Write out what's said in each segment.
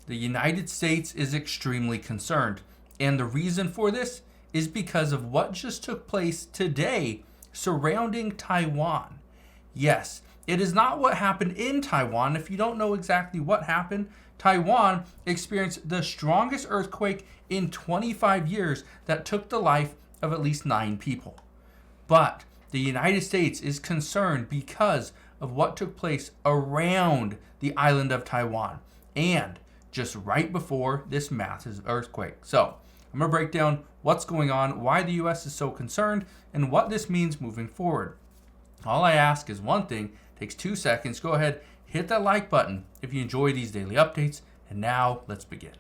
the United States is extremely concerned. And the reason for this is because of what just took place today surrounding Taiwan. Yes, it is not what happened in Taiwan. If you don't know exactly what happened, Taiwan experienced the strongest earthquake in 25 years that took the life of at least 9 people. But the United States is concerned because of what took place around the island of Taiwan and just right before this massive earthquake. So I'm going to break down what's going on, why the US is so concerned, and what this means moving forward. All I ask is one thing, takes 2 seconds. Go ahead, hit that like button if you enjoy these daily updates. And now let's begin.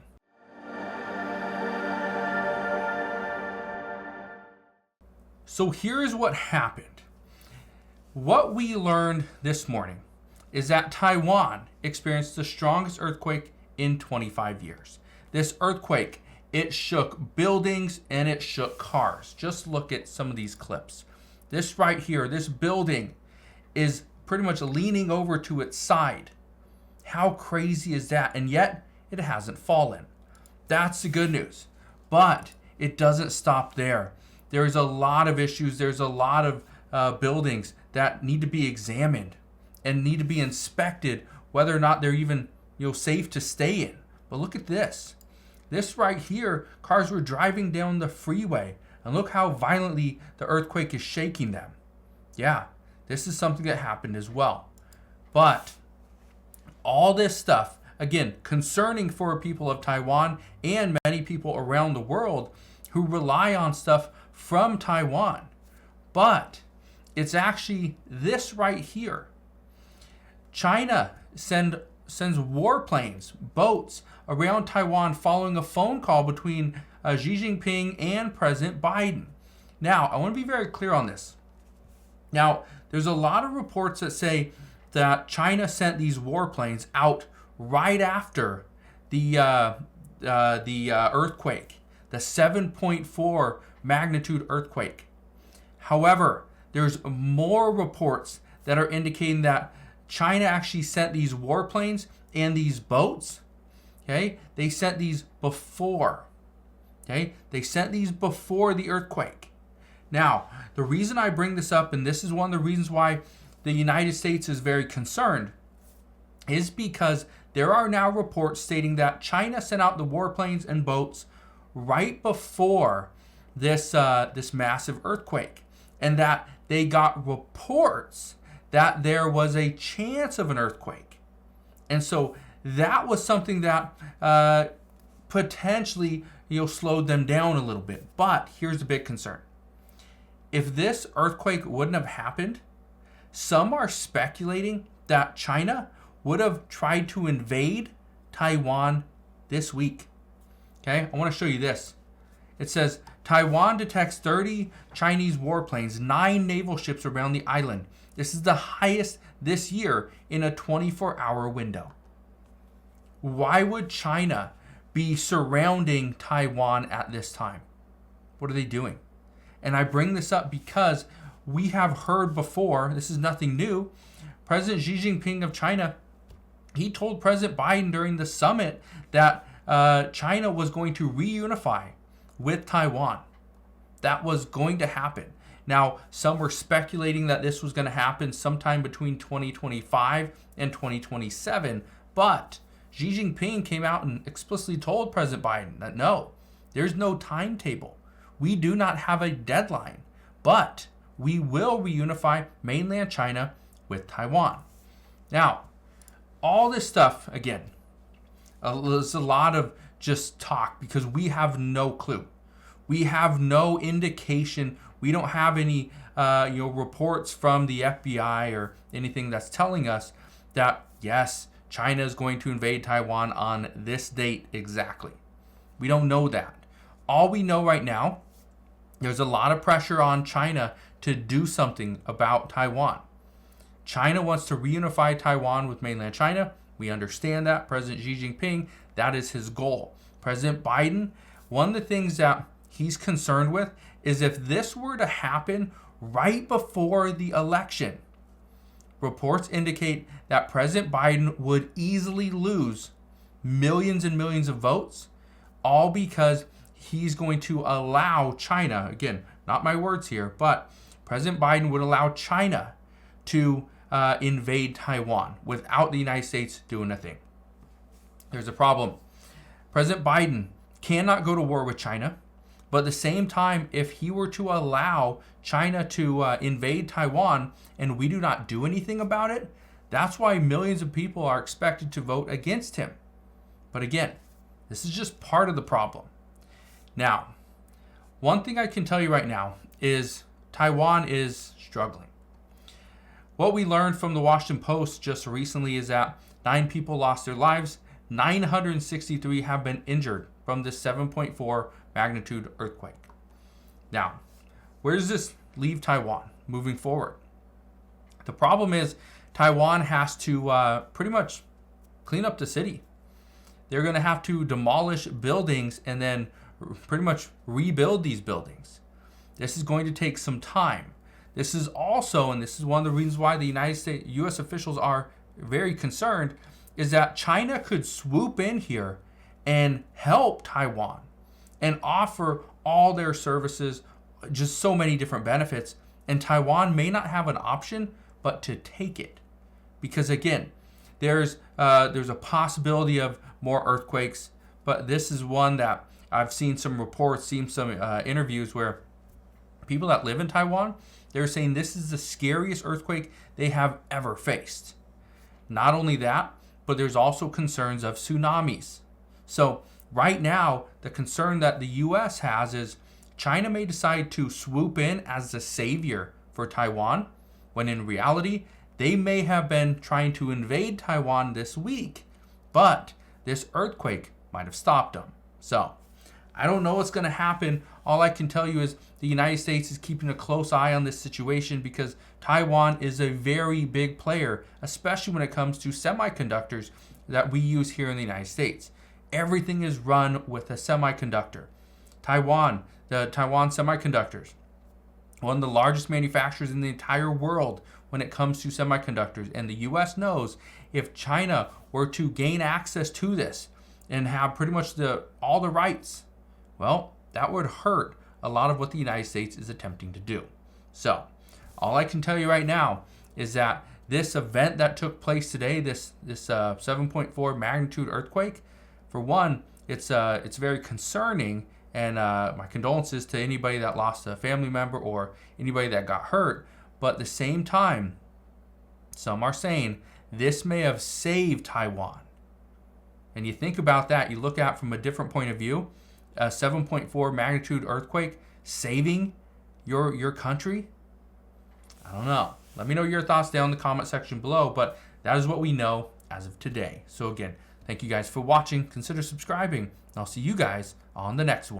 So here's what happened. What we learned this morning is that Taiwan experienced the strongest earthquake in 25 years. This earthquake, it shook buildings and it shook cars. Just look at some of these clips. This right here, this building is pretty much leaning over to its side. How crazy is that? And yet it hasn't fallen. That's the good news. But it doesn't stop there. There's a lot of issues. There's a lot of buildings that need to be examined and need to be inspected, whether or not they're even safe to stay in. But look at this. This right here, cars were driving down the freeway, and look how violently the earthquake is shaking them. Yeah, this is something that happened as well. But all this stuff, again, concerning for people of Taiwan and many people around the world who rely on stuff from Taiwan. But it's actually this right here. China sends warplanes, boats around Taiwan following a phone call between Xi Jinping and President Biden. Now, I want to be very clear on this. Now, there's a lot of reports that say that China sent these warplanes out right after the earthquake, the 7.4 magnitude earthquake. However, there's more reports that are indicating that China actually sent these warplanes and these boats. Okay, they sent these before. Okay, they sent these before the earthquake. Now, the reason I bring this up, and this is one of the reasons why the United States is very concerned, is because there are now reports stating that China sent out the warplanes and boats right before this massive earthquake, and that they got reports that there was a chance of an earthquake. And so that was something that potentially slowed them down a little bit. But here's the big concern. If this earthquake wouldn't have happened, some are speculating that China would have tried to invade Taiwan this week. Okay, I want to show you this. It says, Taiwan detects 30 Chinese warplanes, 9 naval ships around the island. This is the highest this year in a 24-hour window. Why would China be surrounding Taiwan at this time? What are they doing? And I bring this up because we have heard before, this is nothing new, President Xi Jinping of China, he told President Biden during the summit that China was going to reunify with Taiwan. That was going to happen. Now, some were speculating that this was going to happen sometime between 2025 and 2027, but Xi Jinping came out and explicitly told President Biden that no, there's no timetable. We do not have a deadline, but we will reunify mainland China with Taiwan. Now, all this stuff, again, there's a lot of just talk because we have no clue. We have no indication. We don't have any reports from the FBI or anything that's telling us that, yes, China is going to invade Taiwan on this date exactly. We don't know that. All we know right now, there's a lot of pressure on China to do something about Taiwan. China wants to reunify Taiwan with mainland China. We understand that. President Xi Jinping, that is his goal. President Biden, one of the things that he's concerned with is if this were to happen right before the election, reports indicate that President Biden would easily lose millions and millions of votes, all because he's going to allow China, again, not my words here, but President Biden would allow China to invade Taiwan without the United States doing a thing. There's a problem. President Biden cannot go to war with China, but at the same time, if he were to allow China to invade Taiwan and we do not do anything about it, that's why millions of people are expected to vote against him. But again, this is just part of the problem. Now, one thing I can tell you right now is Taiwan is struggling. What we learned from the Washington Post just recently is that 9 people lost their lives, 963 have been injured from this 7.4 magnitude earthquake. Now, where does this leave Taiwan moving forward? The problem is Taiwan has to pretty much clean up the city. They're going to have to demolish buildings and then pretty much rebuild these buildings. This is going to take some time. This is also, and this is one of the reasons why the United States, U.S. officials are very concerned, is that China could swoop in here and help Taiwan and offer all their services, just so many different benefits. And Taiwan may not have an option but to take it. Because again, there's a possibility of more earthquakes, but this is one that I've seen some reports, seen some interviews where people that live in Taiwan, they're saying this is the scariest earthquake they have ever faced. Not only that, but there's also concerns of tsunamis. So right now, the concern that the U.S. has is China may decide to swoop in as the savior for Taiwan, when in reality, they may have been trying to invade Taiwan this week, but this earthquake might have stopped them. So I don't know what's going to happen. All I can tell you is the United States is keeping a close eye on this situation because Taiwan is a very big player, especially when it comes to semiconductors that we use here in the United States. Everything is run with a semiconductor. Taiwan, the Taiwan Semiconductors, one of the largest manufacturers in the entire world when it comes to semiconductors. And the U.S. knows if China were to gain access to this and have pretty much all the rights, well, that would hurt a lot of what the United States is attempting to do. So, all I can tell you right now is that this event that took place today, this 7.4 magnitude earthquake, for one, it's very concerning, and my condolences to anybody that lost a family member or anybody that got hurt. But at the same time, some are saying this may have saved Taiwan. And you think about that, you look at it from a different point of view, a 7.4 magnitude earthquake saving your country? I don't know. Let me know your thoughts down in the comment section below, but that is what we know as of today. So again, thank you guys for watching. Consider subscribing, and I'll see you guys on the next one.